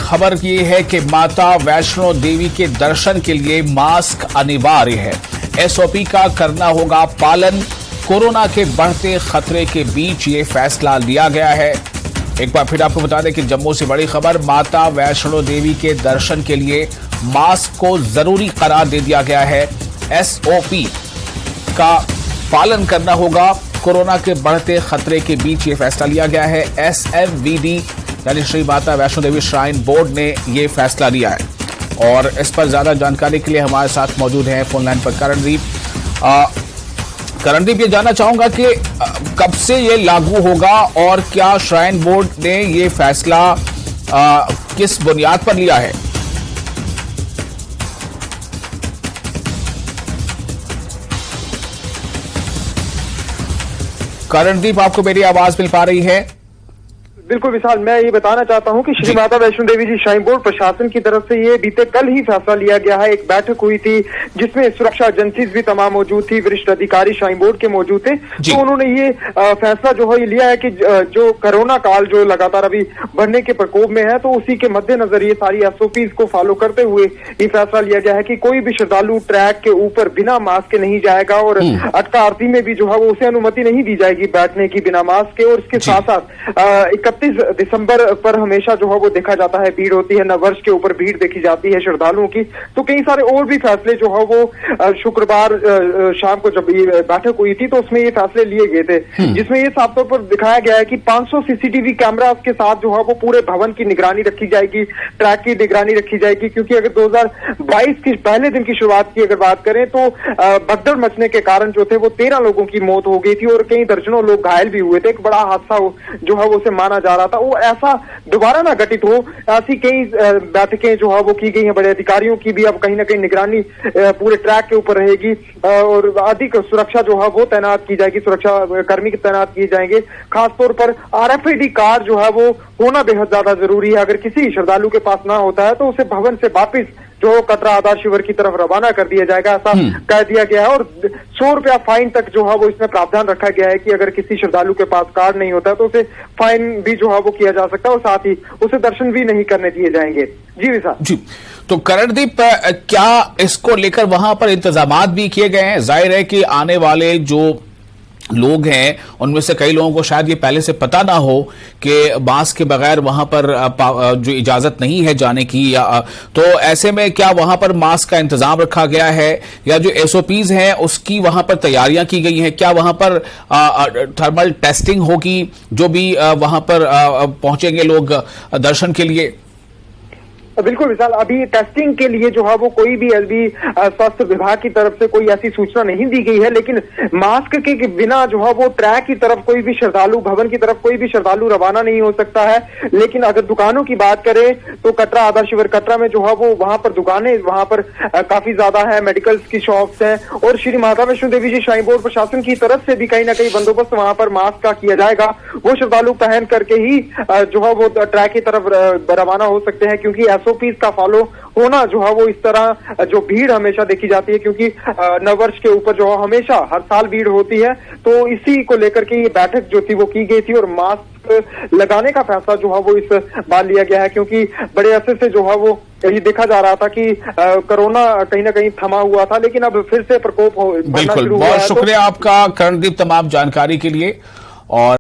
खबर ये है कि माता वैष्णो देवी के दर्शन के लिए मास्क अनिवार्य है। एसओपी का करना होगा पालन। कोरोना के बढ़ते खतरे के बीच ये फैसला लिया गया है। एक बार फिर आपको बता दें कि जम्मू से बड़ी खबर, माता वैष्णो देवी के दर्शन के लिए मास्क को जरूरी करार दे दिया गया है। एसओपी का पालन करना होगा। कोरोना के बढ़ते खतरे के बीच ये फैसला लिया गया है। एसएमवीडी यानी श्री माता वैष्णो देवी श्राइन बोर्ड ने ये फैसला लिया है। और इस पर ज्यादा जानकारी के लिए हमारे साथ मौजूद हैं फोन लाइन पर करणदीप। करणदीप, ये जानना चाहूंगा कि कब से ये लागू होगा और क्या श्राइन बोर्ड ने ये फैसला किस बुनियाद पर लिया है? करणदीप, आपको मेरी आवाज मिल पा रही है? बिल्कुल विशाल, मैं ये बताना चाहता हूं कि श्री माता वैष्णो देवी जी श्राइन बोर्ड प्रशासन की तरफ से ये बीते कल ही फैसला लिया गया है। एक बैठक हुई थी जिसमें सुरक्षा एजेंसीज भी तमाम मौजूद थी, वरिष्ठ अधिकारी श्राइन बोर्ड के मौजूद थे। तो उन्होंने ये फैसला जो है लिया है कि जो कोरोना काल जो लगातार अभी बढ़ने के प्रकोप में है, तो उसी के मद्देनजर ये सारी एसओपीज को फॉलो करते हुए ये फैसला लिया गया है कि कोई भी श्रद्धालु ट्रैक के ऊपर बिना मास्क के नहीं जाएगा और अटका आरती में भी जो है वो उसे अनुमति नहीं दी जाएगी बैठने की बिना मास्क के। और इसके साथ साथ 31 दिसंबर पर हमेशा जो है वो देखा जाता है भीड़ होती है, नववर्ष के ऊपर भीड़ देखी जाती है श्रद्धालुओं की। तो कई सारे और भी फैसले जो है वो शुक्रवार शाम को जब ये बैठक हुई थी तो उसमें ये फैसले लिए गए थे, जिसमें ये साफ तौर पर दिखाया गया है कि 500 सीसीटीवी कैमरा के साथ जो है वो पूरे भवन की निगरानी रखी जाएगी, ट्रैक की निगरानी रखी जाएगी। क्योंकि अगर 2022 की पहले दिन की शुरुआत की अगर बात करें तो भगदड़ मचने के कारण जो थे वो 13 लोगों की मौत हो गई थी और कई दर्जनों लोग घायल भी हुए थे। एक बड़ा हादसा जो है वो उसे माना जा रहा था। वो ऐसा दोबारा ना घटित हो, ऐसी कई बैठकें जो है वो की गई हैं। बड़े अधिकारियों की भी अब कहीं ना कहीं निगरानी पूरे ट्रैक के ऊपर रहेगी और अधिक सुरक्षा जो है वो तैनात की जाएगी, सुरक्षा कर्मी तैनात किए जाएंगे। खासतौर पर आरएफआईडी कार्ड जो है वो होना बेहद ज्यादा जरूरी है। अगर किसी श्रद्धालु के पास ना होता है तो उसे भवन से वापिस जो कटरा आधार शिविर की तरफ रवाना कर दिया जाएगा, ऐसा कह दिया गया है। और 100 रुपया फाइन तक जो है वो इसमें प्रावधान रखा गया है कि अगर किसी श्रद्धालु के पास कार्ड नहीं होता है तो उसे फाइन भी जो है वो किया जा सकता है और साथ ही उसे दर्शन भी नहीं करने दिए जाएंगे। जी विशाल जी। तो करणदीप, क्या इसको लेकर वहां पर इंतजामात भी किए गए हैं? जाहिर है कि आने वाले जो लोग हैं उनमें से कई लोगों को शायद ये पहले से पता ना हो कि मास्क के बगैर वहां पर जो इजाजत नहीं है जाने की, तो ऐसे में क्या वहां पर मास्क का इंतजाम रखा गया है या जो एसओपीज हैं उसकी वहां पर तैयारियां की गई हैं? क्या वहां पर थर्मल टेस्टिंग होगी जो भी वहां पर पहुंचेंगे लोग दर्शन के लिए? बिल्कुल विशाल, अभी टेस्टिंग के लिए जो है वो कोई भी अभी स्वास्थ्य विभाग की तरफ से कोई ऐसी सूचना नहीं दी गई है। लेकिन मास्क के बिना जो है वो ट्रैक की तरफ कोई भी श्रद्धालु, भवन की तरफ कोई भी श्रद्धालु रवाना नहीं हो सकता है। लेकिन अगर दुकानों की बात करें तो कटरा आधार शिविर कटरा में जो है वो वहां पर दुकानें वहां पर काफी ज्यादा है, मेडिकल्स की शॉप्स हैं और श्री माता वैष्णो देवी जी श्राइन बोर्ड प्रशासन की तरफ से भी कहीं ना कहीं बंदोबस्त वहां पर मास्क का किया जाएगा। वो श्रद्धालु पहन करके ही जो है वो ट्रैक की तरफ रवाना हो सकते हैं। क्योंकि एसओपीज का फॉलो होना जो है वो इस तरह जो भीड़ हमेशा देखी जाती है, क्योंकि नववर्ष के ऊपर जो है हमेशा हर साल भीड़ होती है, तो इसी को लेकर के ये बैठक जो थी वो की गई थी और मास्क लगाने का फैसला जो है वो इस बार लिया गया है। क्योंकि बड़े अरसे से जो है वो ये देखा जा रहा था कि कोरोना कहीं ना कहीं थमा हुआ था, लेकिन अब फिर से प्रकोप बढ़ना शुरू हुआ है। बहुत शुक्रिया आपका करणदीप तमाम जानकारी के लिए। और